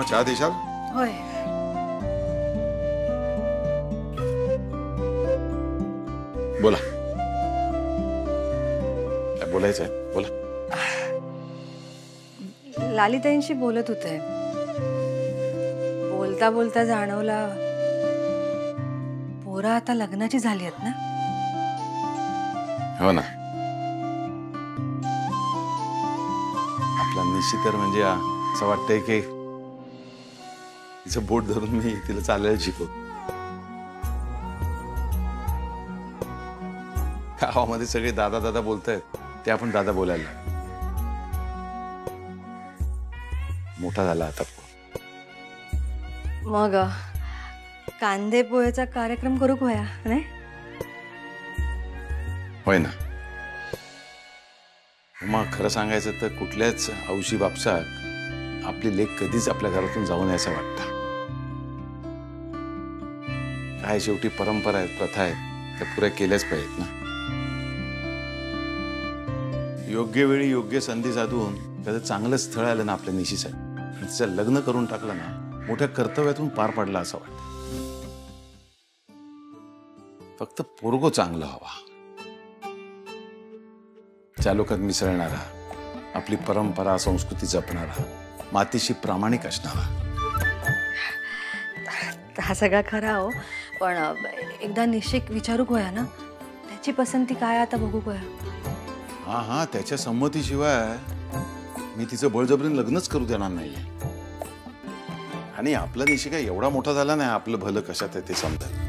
मग चहा देशाल? होय. बोला, काय बोलायचंय? बोला. लालिताईंशी बोलत होते. बोलता बोलता जाणवला, पोरं आता लग्नाची झाली आहेत ना. हो ना. आपला निश्चितर म्हणजे असं वाटतंय की तिचं बोट धरून मी तिला चालायला शिकवतो. गावामध्ये सगळे दादा दादा बोलतायत, ते आपण दादा बोलायला. मोठा झाला आता. मग कांदे पोहेचा कार्यक्रम करू होया नाही? होय ना. मग खरं सांगायचं तर कुठल्याच हौशी बापसाक आपली लेक कधीच आपल्या घरातून जाऊ नये असं वाटतं. काय शेवटी परंपरा आहेत, प्रथा आहेत, त्या पुऱ्या केल्याच पाहिजेत ना. योग्य वेळी योग्य संधी साधून त्याचं चांगलं स्थळ आलं ना आपल्या निशीसाठी, तिचं लग्न करून टाकलं ना, मोठ्या कर्तव्यातून पार पडला असं वाटतं. फक्त पोरगो चांगलं हवा, त्या लोकात मिसळणारा, आपली परंपरा संस्कृती जपणारा, मातीशी प्रामाणिक असणारा. हा सगळा खरा हो, पण एकदा निश्चित विचारू होया ना, त्याची पसंती काय आता बघू होया. हा हा, त्याच्या संमतीशिवाय मी तिचं बळजबरीने लग्नच करू देणार नाहीये. आणि आपला निशी काय एवढा मोठा झाला नाही, आपलं भलं कशात आहे ते समजा.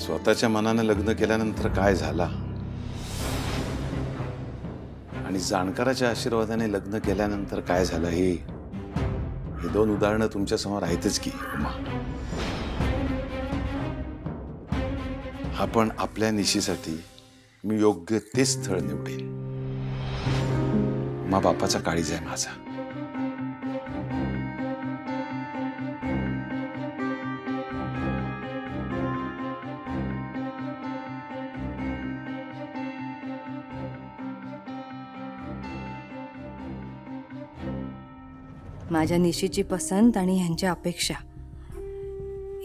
स्वतःच्या मनानं लग्न केल्यानंतर काय झाला आणि जाणकाराच्या आशीर्वादाने लग्न केल्यानंतर काय झालं, हे दोन उदाहरणं तुमच्या समोर आहेतच की उमा. आपण आपल्या निशीसाठी मी योग्य ते स्थळ निवडेन. मा बापाचा काळीज आहे माझा. माझ्या निशीची पसंत आणि ह्यांच्या अपेक्षा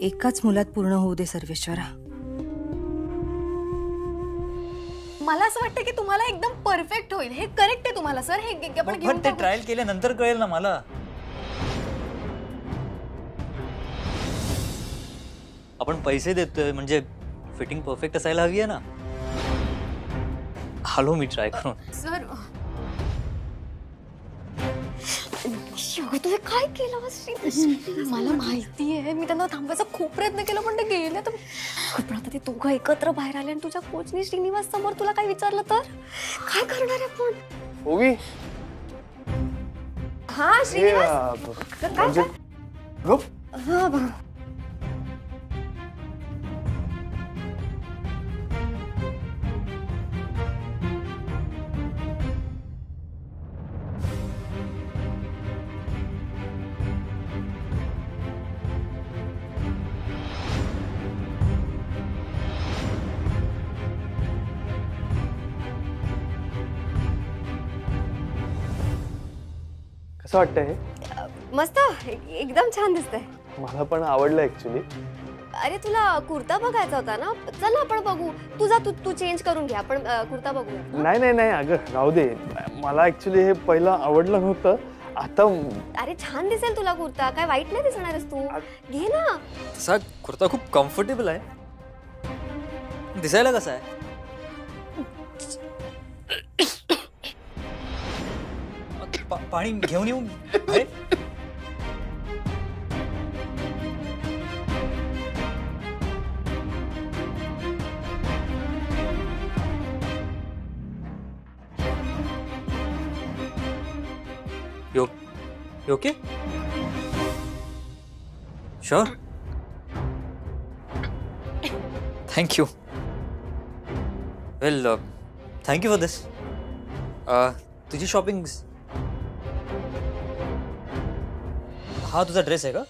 एकाच मुलात पूर्ण होऊ दे सर्वेश्वरा. मला असं वाटतं की तुम्हाला एकदम परफेक्ट होईल. हे करेक्ट आहे तुम्हाला सर. हे आपण घेऊन ते ट्रायल केल्यानंतर कळेल ना मला. आपण पैसे देतोय म्हणजे फिटिंग परफेक्ट असायला हवी आहे ना. हॅलो, मी ट्राय करून. सर तुम्ही काय केलं? मला माहिती आहे, मी त्यांना थांबवायचा खूप प्रयत्न केला पण ते गेले. तर पण आता ते दोघं एकत्र बाहेर आले आणि तुझ्या कोचनी श्रीनिवास समोर तुला काय विचारलं तर काय करणार आहे? पण ओवी. हा श्रीनिवास काय? हा बघ. कसं वाटतंय हे? मस्त, एकदम छान दिसतंय. मला पण आवडलं ऍक्च्युली. अरे तुला कुर्ता बघायचा होता ना, चल आपण बघू. तू चेंज करून घे, आपण कुर्ता बघू. नाही नाही नाही अगं राहू दे. मला ऍक्च्युली हे पहिलं आवडलं नव्हतं. आता अरे छान दिसेल तुला कुर्ता, काय वाईट नाही दिसणारस तू. घे ना. तसा कुर्ता खूप कम्फर्टेबल आहे. दिसायला कसा आहे? पाणी घेऊन येऊ. You okay? Sure. Thank you. Well, thank you for this. तुझी शॉपिंग. हा तुझा ड्रेस आहे का?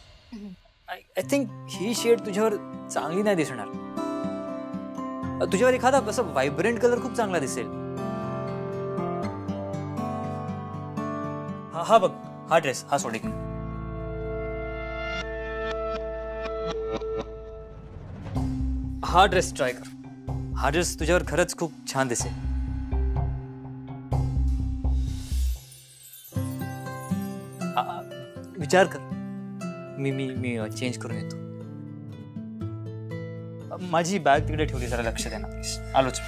आय थिंक ही शेड तुझ्यावर चांगली नाही दिसणार. तुझ्यावर एखादा असं व्हायब्रंट कलर खूप चांगला दिसेल. हा हा बघ, हा ड्रेस, हा सोड एक मिनिट. हा ड्रेस ट्राय कर. हा ड्रेस तुझ्यावर खरंच खूप छान दिसेल. विचार कर. मी चेंज करून येतो. माझी बॅग तिकडे ठेवली, जरा लक्ष द्या ना प्लीज. आलोच.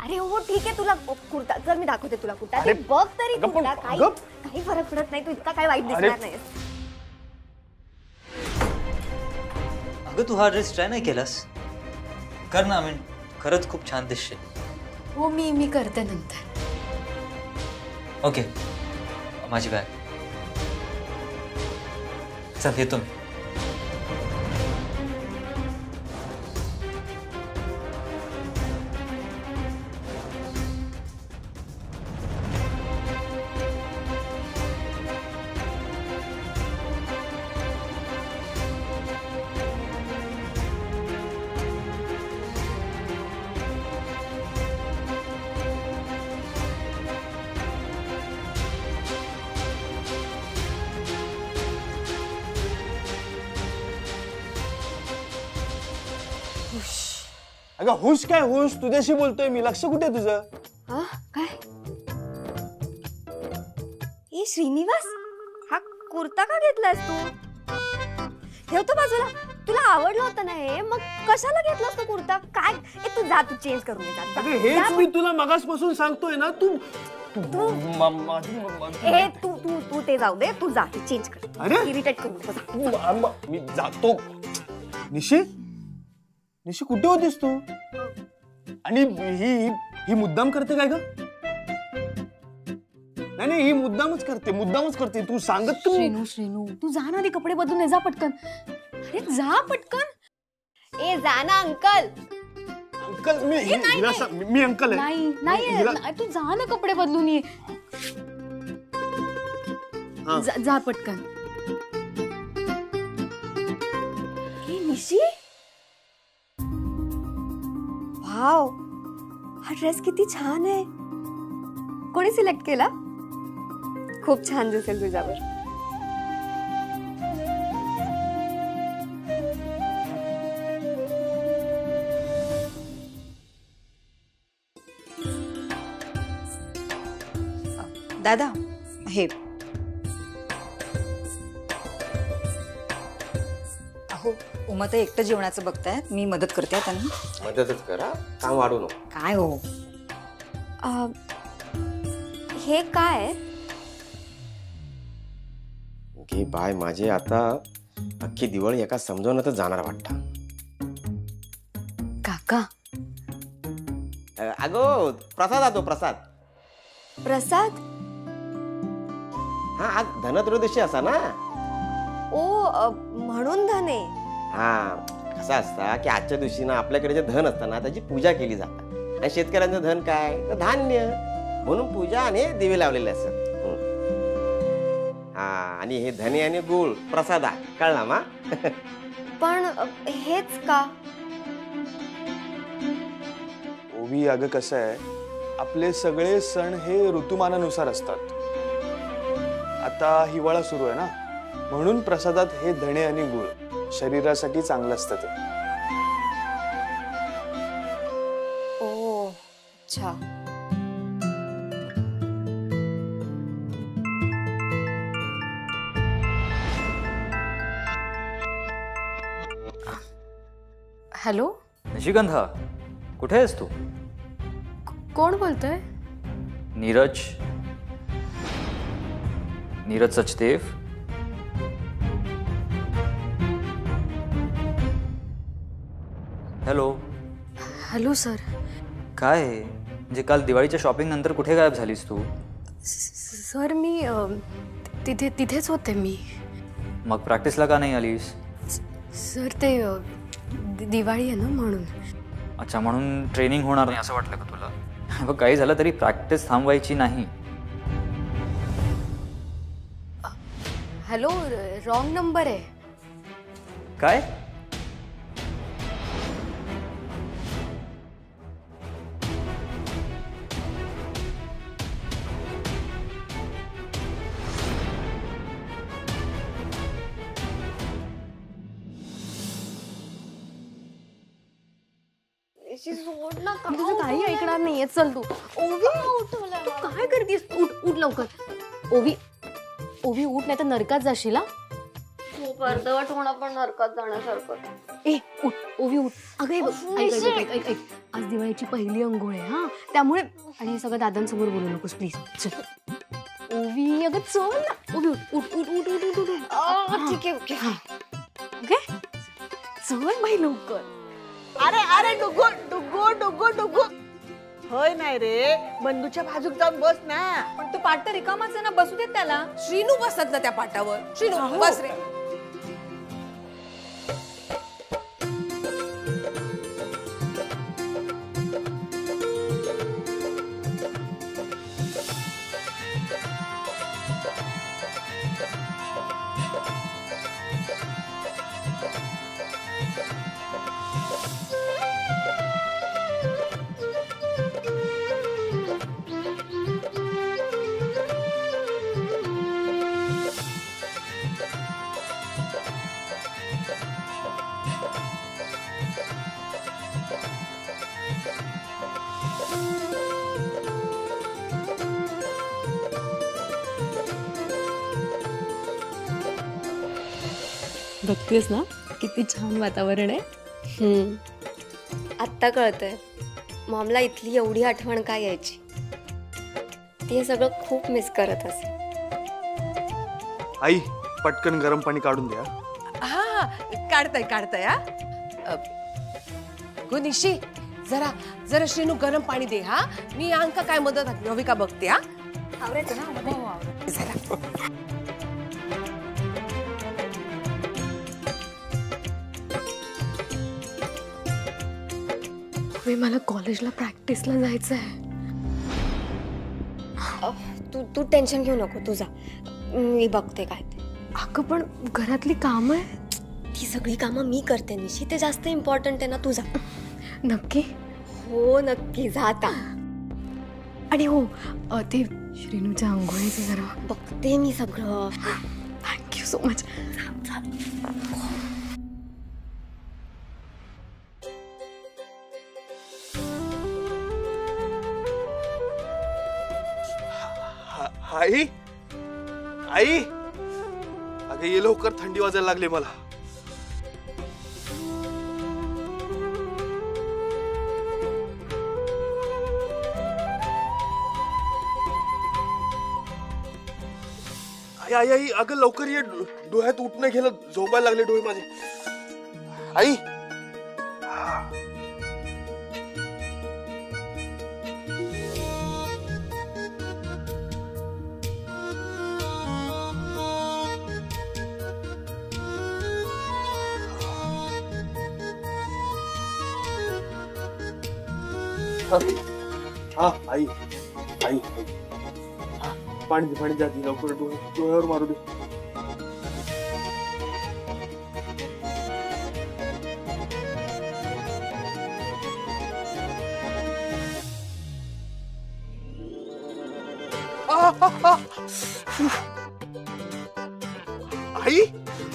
अरे हो ठीक आहे, तुला कुर्ता जर मी दाखवते तुला कुर्ता अरे, ते बघ तरी अगं पण- कुर्ता. काही अगं. काही फरक पडत नाही, तू इतका काय वाईट अरे. दिसणार नाही. अगं तू हा ड्रेस ट्राय नाही केलास? कर ना. खरंच खूप छान दिसशील. हो मी करते नंतर. ओके, माझी बॅग. चल येतो मी. अगं हुश काय हुश, तुझ्याशी बोलतोय मी. लक्ष कुठे तुझं? हा काय? ए श्रीनिवास, हा कुर्ता का घेतलास तू? ठेवतो बाजूला. तुला आवडलं होतं ना हे, मग कशाला घेतलास तो कुर्ता? काय तू जा, तू चेंज करून ये. जा, अगं जा. हेच मी तुला मगासपासून सांगतोय ना. तू ए तू ते जाऊ दे, तू जा, तू चेंज कर. अरे. इरिटेट करू नको, जा. मी जातो. निशी निशी कुठे होतीस तू? आणि ही मुद्दाम करते काय ग? नाही ही मुद्दामच करते. तू सांगत तू. श्रीनू तू जा ना, ते कपडे बदलून ये, जा पटकन. अरे जा पटकन. ए जा ना अंकल. अंकल मी अंकल आहे. नाही तू जा ना, कपडे बदलून ये. जा पटकन. ए निशी, वाव, हा ड्रेस किती छान आहे. कोणी सिलेक्ट केला? खूप छान दिसेल तुझ्यावर. दादा हे अहो, उमा तर एकटं जेवणाचं बघतायत, मी मदत करते त्यांना. मदतच करा, काम वाढू नको. काय हो, हे काय? घे बाय माझे, आता अख्खी दिवाळी एका समजवण्यातच जाणार वाटतं. काका अगो प्रसाद आतो प्रसाद. प्रसाद? हा आज धनत्रयोदशी असा ना. ओ म्हणून धने. हा कसं असता की आजच्या दिवशी ना आपल्याकडे जे धन असतं ना त्याची पूजा केली जातात. आणि शेतकऱ्यांचं धन काय तर धान्य, म्हणून पूजा आणि दिवे लावलेले असतात. हा आणि हे धने आणि गुळ प्रसादा, कळला मा? पण हेच का? ओवी अगं कसं आहे, आपले सगळे सण हे ऋतुमानानुसार असतात. आता हिवाळा सुरू आहे ना, म्हणून प्रसादात हे धणे आणि गुळ शरीरासाठी चांगलं असतं ते. ओ अच्छा. हॅलो, निशिगंधा, कुठे आहेस तू? कोण बोलतोय? Neeraj Sachdev. Hello. Hello sir. काय आहे? म्हणजे काल दिवाळीच्या शॉपिंग नंतर कुठे गायब झालीस तू? सर मी तिथेच होते मी. मग प्रॅक्टिसला का नाही आलीस? सर ते दिवाळी आहे ना म्हणून. अच्छा, म्हणून ट्रेनिंग होणार नाही असं वाटलं का तुला? बघ, काही झालं तरी प्रॅक्टिस थांबवायची नाही. हॅलो, रॉंग नंबर आहे. काय? सोड ना, मी तुझं काही ऐकणार नाहीये. चल तू. ओवी, तू काय करतेस? उठ उठ लवकर. ओवी ओवी उठ, नाही तर नरकात जाशील. खूप अर्धवट होणं पण नरकात जाण्यासारखं. ए उठ ओवी उठ. अगं हे बघ, ऐक ऐक ऐक ऐक, आज दिवाळीची पहिली अंघोळ आहे हा, त्यामुळे आणि हे सगळं दादांसमोर बोलू नकोस प्लीज. चल ओवी, अगं चल ना. ओवी उठ उठ उठ उठ उठ उठ उठ. ठीक आहे, ओके. ओके चल बाई लवकर. अरे अरे डुगू डुगू डुगू डुगू. होय नाही रे, बंधूच्या बाजूक जाऊन बस ना. पण तो पाठ तर रिकामाच आहे ना, बसू देत त्याला. श्रीनू बसत ना त्या पाठावर. श्रीनू बस रे. बघतेस ना किती छान वातावरण आहे. आत्ता कळतंय मॉमला इथली एवढी आठवण काय यायची. ती हे सगळं खूप मिस करत असे. आई पटकन गरम पाणी काढून द्या. हा काढताय हा. गो निशी, जरा श्रीनू गरम पाणी दे. हा, मी अंका काय मदत हवी का बघते. हा आवरायचं ना. झाला. मला कॉलेजला प्रॅक्टिसला जायचं आहे. तू टेन्शन घेऊ नको, तू जा, मी बघते काय ते. अगं पण घरातली कामं आहे. ती सगळी कामं मी करते निशी, ते जास्त इम्पॉर्टंट आहे ना. तू जा. नक्की? हो नक्की, जा आता. आणि हो ते श्रीनूच्या आंघोळीचं जरा बघते मी सगळं. Thank you so much. आई आई, अगं ये लवकर, थंडी वाजायला लागली मला. आई आई आई, अगं लवकर ये, डोळ्यात उठणं गेलं, झोपायला लागले डोळे माझे. आई हा आई आई, पाणी जाती लवकर, डोळ्यावर मारू दे. आई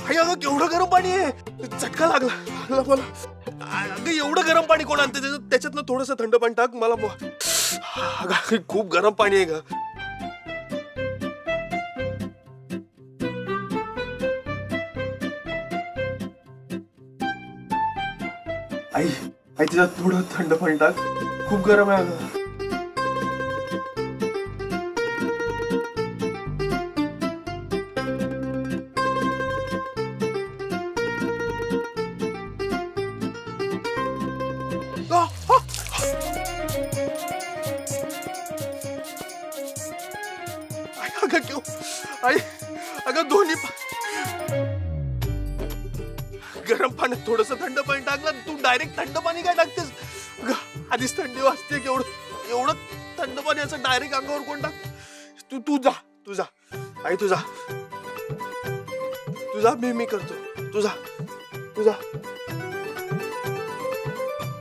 आई, अगं केवढं गरम पाणी आहे, चटका लागला मला. अगं एवढं गरम पाणी कोण आणते? त्याच्यातनं थोडस थंड पाणी टाक मला. अगं खूप गरम पाणी आहे ग. आई आई, त्याच्यात थोडं थंड पाणी टाक, खूप गरम आहे अगं. अगं क्यों आई, अगं दोन्ही गरम पाण्यात थोडस थंड पाणी टाकलं, तू डायरेक्ट थंड पाणी काय टाकतेस? आधीच थंडी वाजते केवढं. एवढं थंड पाणी असं डायरेक्ट अंगावर कोण टाक? तू जा आई, तू जा मी करतो. तू जा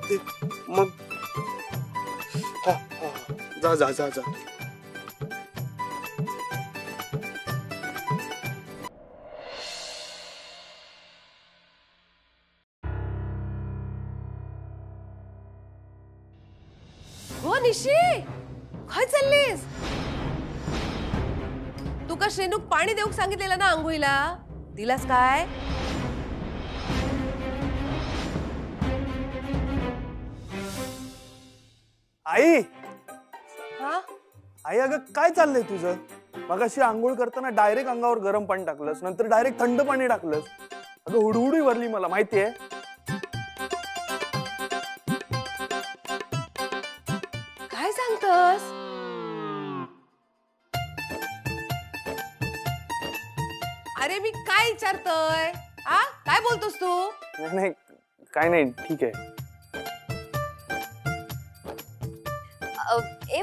ते मग हा जा. हो निशी, काय चाललीस? तू का श्रेणूक पाणी देऊक सांगितलेलं ना आंघोळीला? दिलास काय? आई हा? अगं काय चाललंय तुझं? मगाशी आंघोळ करताना डायरेक्ट अंगावर गरम पाणी टाकलंस, नंतर डायरेक्ट थंड पाणी टाकलंस. अगं हुडहुडी भरली मला माहितीये. काय सांगतस? अरे मी काय विचारतोय? आ काय बोलतोस तू? नाही काय नाही, ठीक आहे.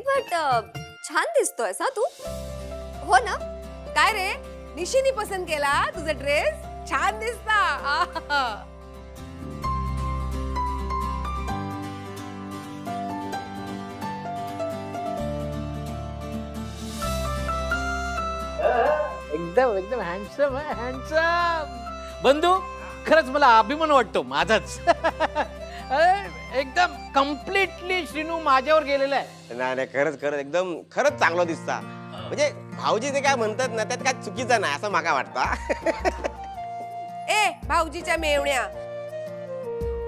बट छान दिसतोय सा तू. हो ना? काय रे, निशीनी पसंत केला तुझा ड्रेस? छान दिसता. एकदम एकदम हँडसम आहे, हँडसम. बंधू, खरंच मला अभिमान वाटतो माझाच. एकदम कम्प्लिटली श्रीनू माझ्यावर गेलेला आहे. नाही खरंच एकदम चांगला दिसता. म्हणजे भाऊजी ते काय म्हणतात ना त्यात काय चुकीचं नाही असं माका वाटतं. ए भाऊजीच्या मेवण्या,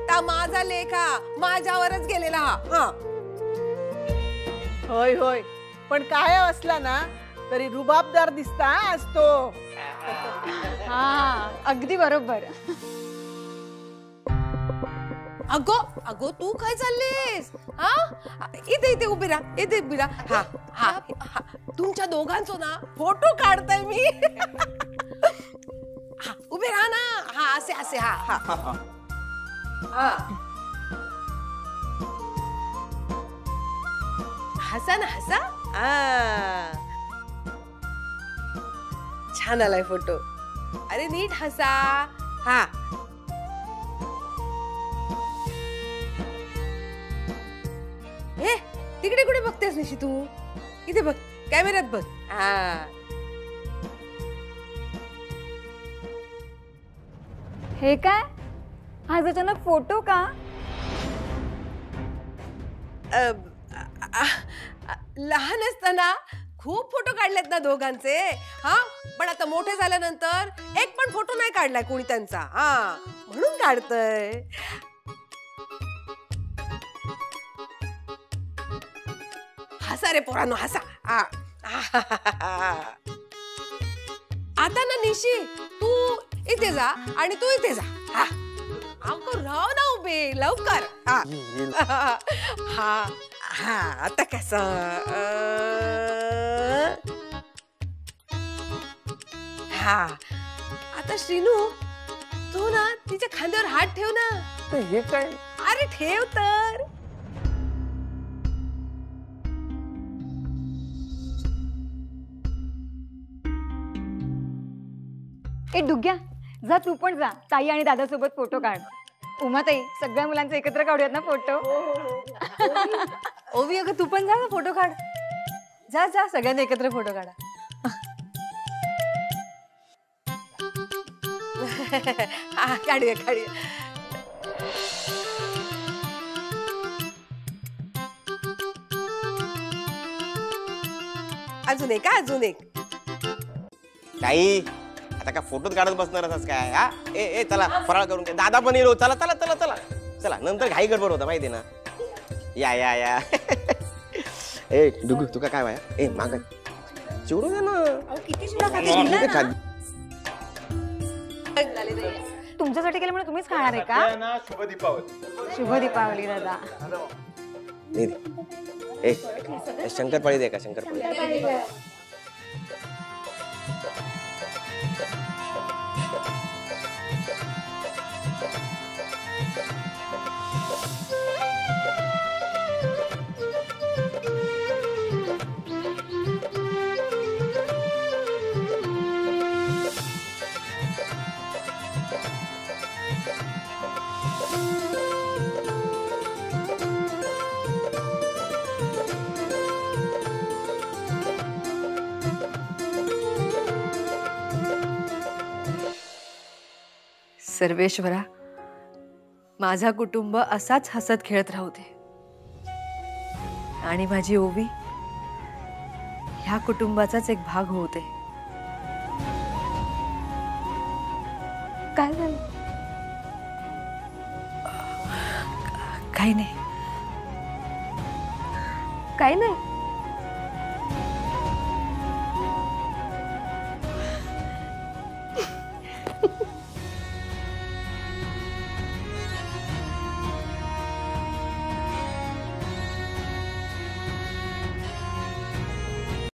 ता माझा लेखा माझ्यावरच गेलेला हा. होय होय, पण काय असला ना तरी रुबाबदार दिसता असतो. हा अगदी बरोबर. अगो तू काय चाललीस? हा इथे उभी राहा. हा तुमच्या दोघांचो ना फोटो काढताय मी. हा उभे राहा ना. हा असे हा. हसा ना हसा. छान आलाय फोटो. अरे नीट हसा. हा हे तिकडे कुठे बघतेस निशी तू? इथे बघ, कॅमेऱ्यात बघ. हे काय आज अचानक फोटो का? लहान असताना खूप फोटो काढलेत ना दोघांचे. हा पण आता मोठे झाल्यानंतर एक पण फोटो नाही काढलाय कोणी त्यांचा. हा म्हणून काढतय. हसा रे पोरांनो हसा. आता ना निशी तू इथे जा आणि तू इथे जा. हा राव ना उभे लवकर. हा आता कसा? हा आता श्रीनू तू ना तिच्या खांद्यावर हात ठेव ना. हे काय? अरे ठेव तर. ए डुग्या, जा तू पण जा. ताई आणि दादासोबत फोटो काढ. उमाताई, सगळ्या मुलांचे एकत्र काढूयात ना फोटो. ओवी अगं तू पण जा ना फोटो काढ. जा सगळ्यांनी एकत्र फोटो काढा. काढूया. अजून एक. काही आता का फोटोच काढत बसणार असच काय? हा ए चला फराळ करून घ्या. दादा पण येलो. चला नंतर घाई गडबड होता माहिती ना. या ए डुगू तुका काय वाया? ए माग चिवडू दे ना. तुमच्यासाठी केलं म्हणून तुम्हीच खाणार आहे का? शुभ दीपावली दादा. ए शंकरपाळी दे का? शंकरपाळी सर्वेश्वरा, माझा कुटुंब असाच हसत खेळत राहू दे आणि माझी ओवी ह्या कुटुंबाचाच एक भाग होऊ दे. काय झालं? काही नाही. काही नाही.